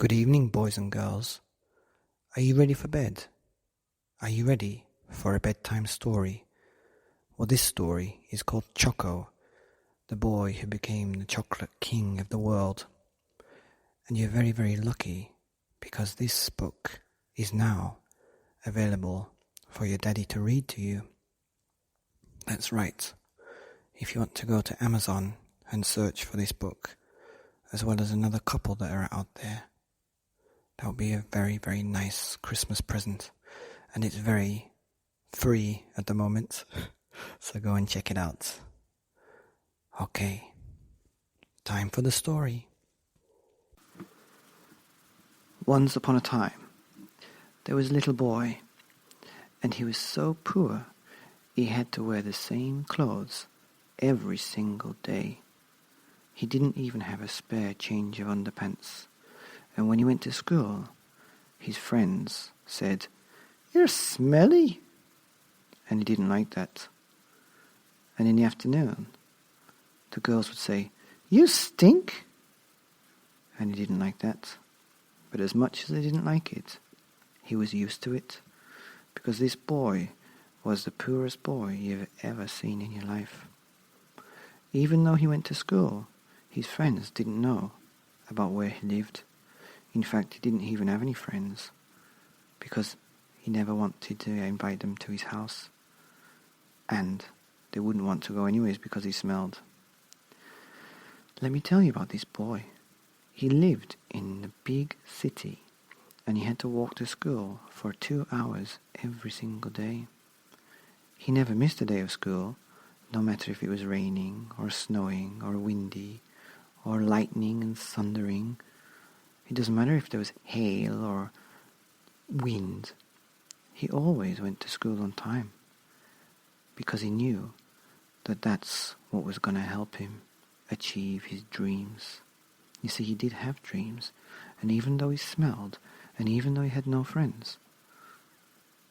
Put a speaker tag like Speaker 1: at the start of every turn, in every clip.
Speaker 1: Good evening, boys and girls. Are you ready for bed? Are you ready for a bedtime story? Well, this story is called Choco, the boy who became the chocolate king of the world. And you're very, very lucky because this book is now available for your daddy to read to you. That's right. If you want to go to Amazon and search for this book, as well as another couple that are out there, that would be a very, very nice Christmas present. And it's very free at the moment, so go and check it out. Okay, time for the story. Once upon a time, there was a little boy, and he was so poor he had to wear the same clothes every single day. He didn't even have a spare change of underpants, and when he went to school, his friends said, "You're smelly," and he didn't like that. And in the afternoon, the girls would say, "You stink," and he didn't like that. But as much as he didn't like it, he was used to it, because this boy was the poorest boy you've ever seen in your life. Even though he went to school, his friends didn't know about where he lived. In fact, he didn't even have any friends, because he never wanted to invite them to his house. And they wouldn't want to go anyways because he smelled. Let me tell you about this boy. He lived in a big city, and he had to walk to school for 2 hours every single day. He never missed a day of school, no matter if it was raining or snowing or windy or lightning and thundering. It doesn't matter if there was hail or wind. He always went to school on time, because he knew that that's what was going to help him achieve his dreams. You see, he did have dreams, and even though he smelled, and even though he had no friends,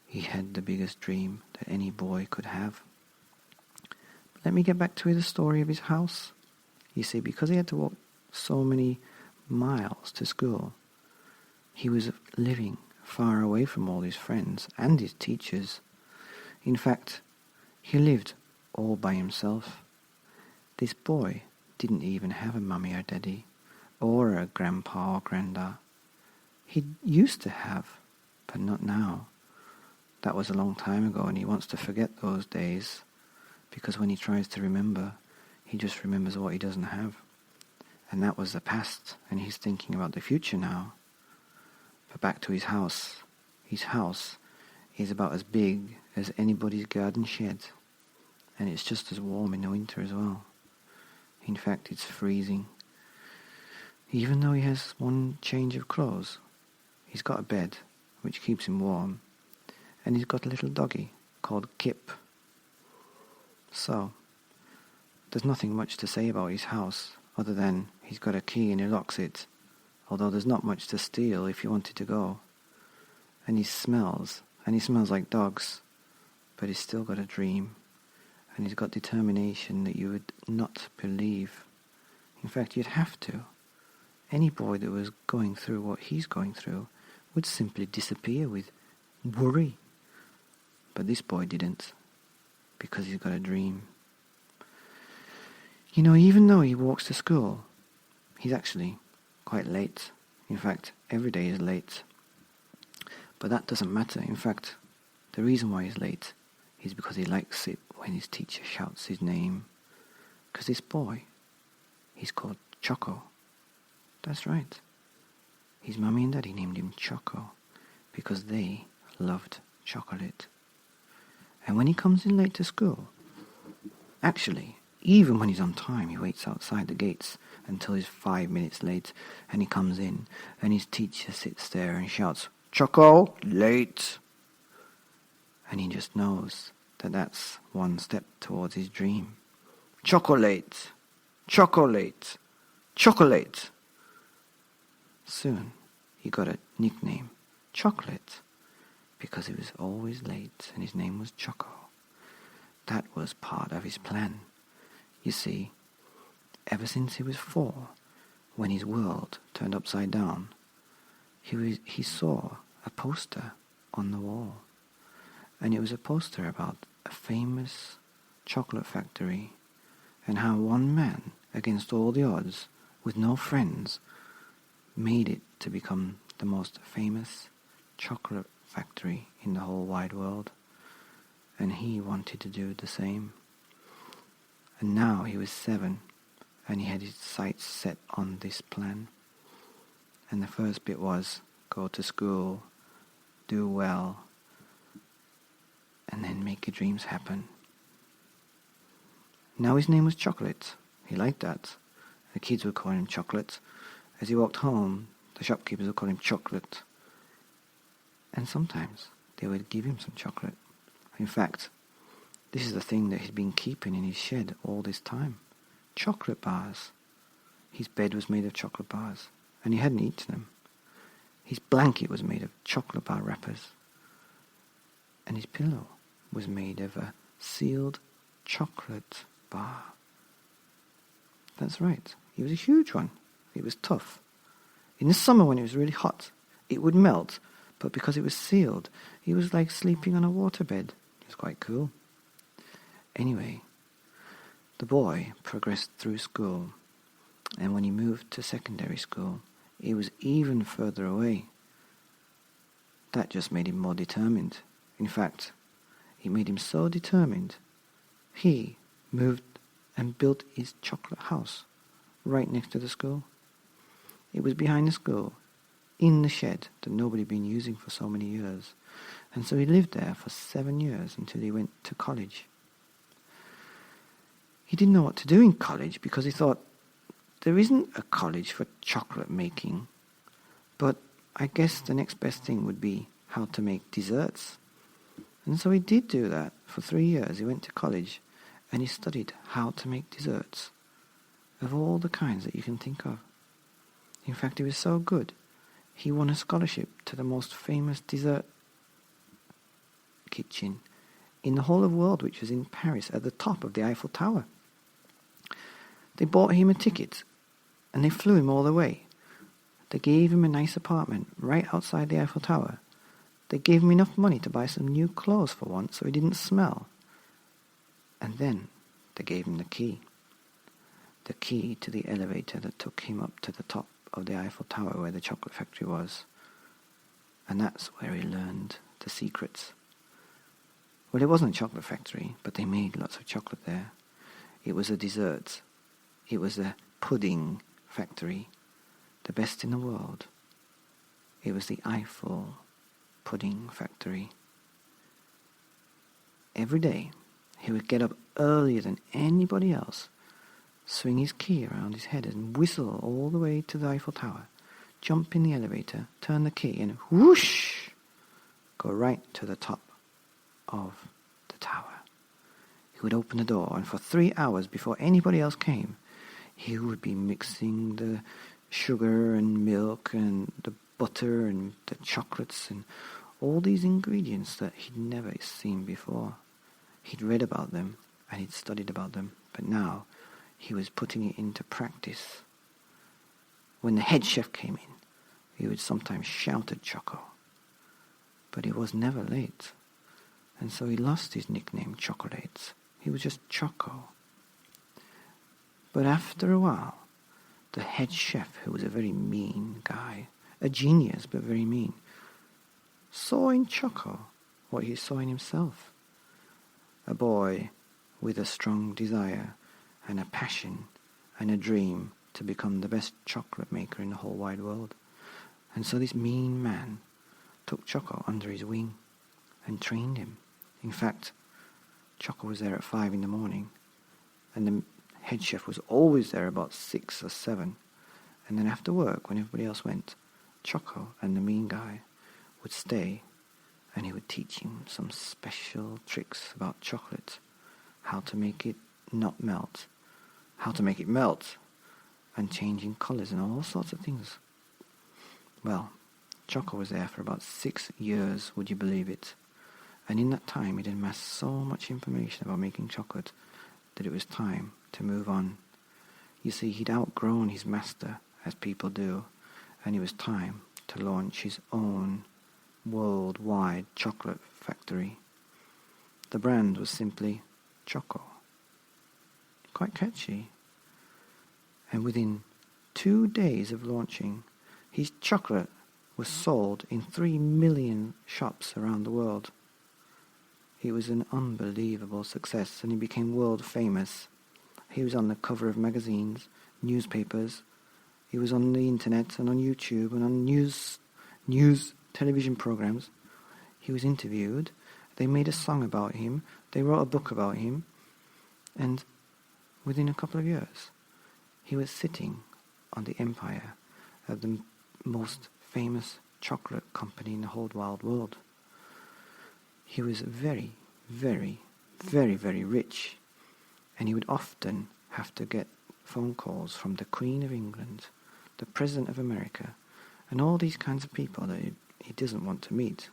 Speaker 1: he had the biggest dream that any boy could have. But let me get back to the story of his house. You see, because he had to walk so many miles to school, he was living far away from all his friends and his teachers. In fact, he lived all by himself. This boy didn't even have a mummy or daddy, or a grandpa or granda. He used to have, but not now. That was a long time ago, and he wants to forget those days, because when he tries to remember, he just remembers what he doesn't have. And that was the past, and he's thinking about the future now. But back to his house. His house is about as big as anybody's garden shed, and it's just as warm in the winter as well. In fact, it's freezing. Even though he has one change of clothes, he's got a bed, which keeps him warm, and he's got a little doggy called Kip. So, there's nothing much to say about his house, other than he's got a key and he locks it, although there's not much to steal if you wanted to go. And he smells like dogs, but he's still got a dream, and he's got determination that you would not believe. In fact, you'd have to. Any boy that was going through what he's going through would simply disappear with worry. But this boy didn't, because he's got a dream. You know, even though he walks to school, he's actually quite late. In fact, every day is late. But that doesn't matter. In fact, the reason why he's late is because he likes it when his teacher shouts his name. Because this boy, he's called Choco. That's right. His mummy and daddy named him Choco because they loved chocolate. And when he comes in late to school, actually, even when he's on time, he waits outside the gates until he's 5 minutes late, and he comes in, and his teacher sits there and shouts, "Choco, late!" And he just knows that that's one step towards his dream. Chocolate! Chocolate! Chocolate! Soon he got a nickname, Chocolate, because he was always late and his name was Choco. That was part of his plan. You see, ever since he was 4, when his world turned upside down, he saw a poster on the wall, and it was a poster about a famous chocolate factory and how one man, against all the odds, with no friends, made it to become the most famous chocolate factory in the whole wide world. And he wanted to do the same. And now he was 7, and he had his sights set on this plan. And the first bit was go to school, do well, and then make your dreams happen. Now his name was Chocolate. He liked that. The kids would call him Chocolate. As he walked home, the shopkeepers would call him Chocolate. And sometimes they would give him some chocolate. In fact, this is the thing that he'd been keeping in his shed all this time. Chocolate bars. His bed was made of chocolate bars, and he hadn't eaten them. His blanket was made of chocolate bar wrappers, and his pillow was made of a sealed chocolate bar. That's right. It was a huge one. It was tough. In the summer when it was really hot, it would melt, but because it was sealed, it was like sleeping on a waterbed. It was quite cool. Anyway, the boy progressed through school, and when he moved to secondary school, it was even further away. That just made him more determined. In fact, it made him so determined, he moved and built his chocolate house right next to the school. It was behind the school, in the shed that nobody had been using for so many years. And so he lived there for 7 years until he went to college. He didn't know what to do in college because he thought, there isn't a college for chocolate making, but I guess the next best thing would be how to make desserts. And so he did do that. For 3 years he went to college and he studied how to make desserts of all the kinds that you can think of. In fact, he was so good, he won a scholarship to the most famous dessert kitchen in the whole of the world, which was in Paris at the top of the Eiffel Tower. They bought him a ticket and they flew him all the way. They gave him a nice apartment right outside the Eiffel Tower. They gave him enough money to buy some new clothes for once so he didn't smell. And then they gave him the key to the elevator that took him up to the top of the Eiffel Tower where the chocolate factory was. And that's where he learned the secrets. Well, it wasn't a chocolate factory, but they made lots of chocolate there. It was a dessert. It was a pudding factory, the best in the world. It was the Eiffel pudding factory. Every day, he would get up earlier than anybody else, swing his key around his head and whistle all the way to the Eiffel Tower, jump in the elevator, turn the key, and whoosh, go right to the top of the tower. He would open the door, and for 3 hours before anybody else came, he would be mixing the sugar and milk and the butter and the chocolates and all these ingredients that he'd never seen before. He'd read about them and he'd studied about them, but now he was putting it into practice. When the head chef came in, he would sometimes shout at Choco, but he was never late, and so he lost his nickname Chocolate. He was just Choco. But after a while, the head chef, who was a very mean guy, a genius but very mean, saw in Choco what he saw in himself. A boy with a strong desire and a passion and a dream to become the best chocolate maker in the whole wide world. And so this mean man took Choco under his wing and trained him. In fact, Choco was there at 5 in the morning, and the head chef was always there about 6 or 7. And then after work, when everybody else went, Choco and the mean guy would stay, and he would teach him some special tricks about chocolate, how to make it not melt, how to make it melt, and changing colours and all sorts of things. Well, Choco was there for about 6 years, would you believe it? And in that time, he'd amassed so much information about making chocolate that it was time to move on. You see, he'd outgrown his master, as people do, and it was time to launch his own worldwide chocolate factory. The brand was simply Choco. Quite catchy. And within 2 days of launching, his chocolate was sold in 3 million shops around the world. It was an unbelievable success, and he became world famous. He was on the cover of magazines, newspapers. He was on the internet and on YouTube and on news television programs. He was interviewed. They made a song about him. They wrote a book about him. And within a couple of years, he was sitting on the empire of the most famous chocolate company in the whole wide world. He was very, very, very, very rich, and he would often have to get phone calls from the Queen of England, the President of America, and all these kinds of people that he doesn't want to meet.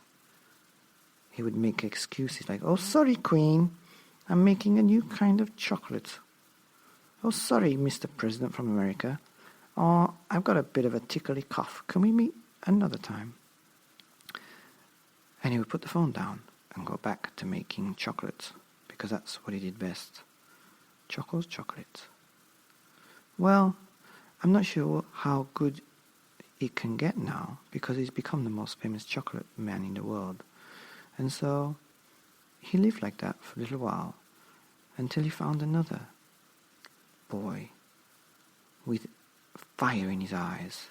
Speaker 1: He would make excuses like, "Oh, sorry, Queen, I'm making a new kind of chocolate. Oh, sorry, Mr. President from America. Oh, I've got a bit of a tickly cough. Can we meet another time?" And he would put the phone down and go back to making chocolate, because that's what he did best. Choco's chocolate. Well, I'm not sure how good it can get now, because he's become the most famous chocolate man in the world. And so he lived like that for a little while until he found another boy with fire in his eyes,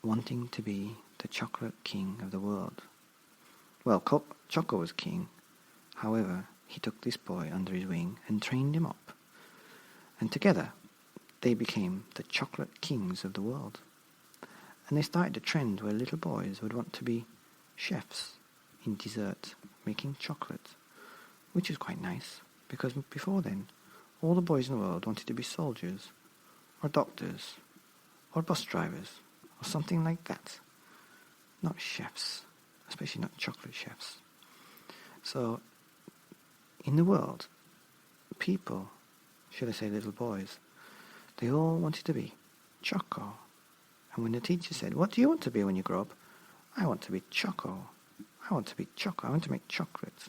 Speaker 1: wanting to be the chocolate king of the world. Well, Choco was king. However, he took this boy under his wing and trained him up. And together, they became the chocolate kings of the world. And they started a trend where little boys would want to be chefs in dessert, making chocolate, which is quite nice, because before then, all the boys in the world wanted to be soldiers, or doctors, or bus drivers, or something like that. Not chefs, especially not chocolate chefs. So, in the world, people, should I say little boys, they all wanted to be Choco. And when the teacher said, "What do you want to be when you grow up?" "I want to be Choco. I want to be Choco. I want to make chocolate."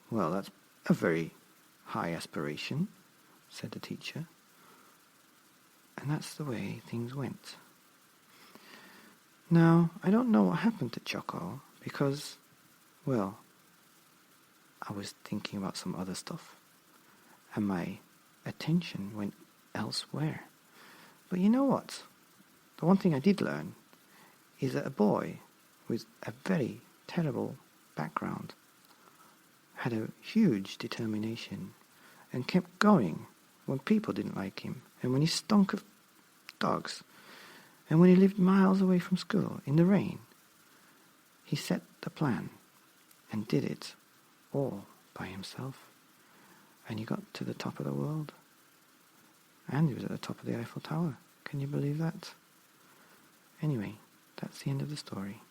Speaker 1: "Well, that's a very high aspiration," said the teacher. And that's the way things went. Now, I don't know what happened to Choco, because, well, I was thinking about some other stuff, and my attention went elsewhere. But you know what? The one thing I did learn is that a boy with a very terrible background had a huge determination and kept going when people didn't like him, and when he stunk of dogs, and when he lived miles away from school in the rain. He set the plan and did it all by himself, and he got to the top of the world, and he was at the top of the Eiffel Tower. Can you believe that? Anyway, that's the end of the story.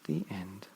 Speaker 1: The end.